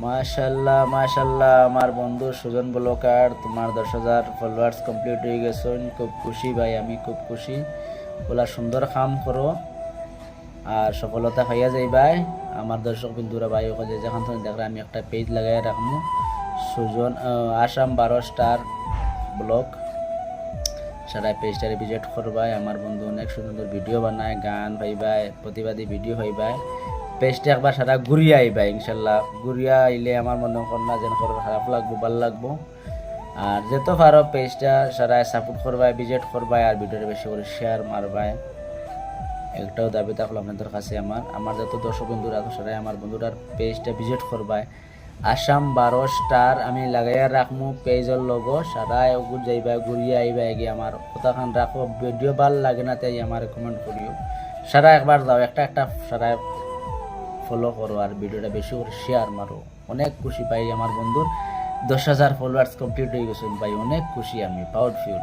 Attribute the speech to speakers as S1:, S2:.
S1: মাশাল্লাহ মাশাল্লাহ, আমার বন্ধু সুজন ব্লকার, তোমার 10,000 ফলোয়ার্স কমপ্লিট হয়ে গেছেন। খুব খুশি ভাই, আমি খুব খুশি। বলা সুন্দর কাম করো আর সফলতা পাইয়া যাই ভাই। আমার দর্শক বিন্দুরা ভাই ওকে যেখান থেকে দেখলে আমি একটা পেজ লাগাই রাখবো, সুজন আসাম 12 স্টার ব্লগ। সারা পেজটারে ভিজিট করবাই। আমার বন্ধু অনেক সুন্দর ভিডিও বানায়, গান ভাইবাই, প্রতিবাদী ভিডিও হইবাই। পেজটা একবার সারা ঘুরিয়ে আইবা ইনশাল্লাহ। ঘুরিয়া আইলে আমার মনে কর না যেন করো খারাপ লাগবো, ভাল লাগবো। আর যেত পারো পেজটা সারা সাপোর্ট করবাই, ভিজিট করবাই, আর ভিডিওটা বেশি করে শেয়ার মারবাই। একটাও দাবি থাকলো আপনাদের কাছে আমার যত দর্শক বন্ধুরা আছে সবাই আমার বন্ধুটার পেজটা ভিজিট করবাই। আসাম 12 স্টার আমি লাগাইয়া রাখমু পেজের লোগো, সারা যাইবা ঘুরিয়ে আইবা গিয়ে আমার কথাখান রাখো। ভিডিও ভাল লাগে না তাই আমার কমেন্ট করিও। সারা একবার যাও, একটা একটা সারা ফলো করো আর ভিডিওটা বেশি করে শেয়ার মারো। অনেক খুশি পাই আমার বন্ধুর 10,000 ফলোয়ার্স কমপ্লিট হয়ে গেছে ভাই, অনেক খুশি, আমি প্রাউড ফিল।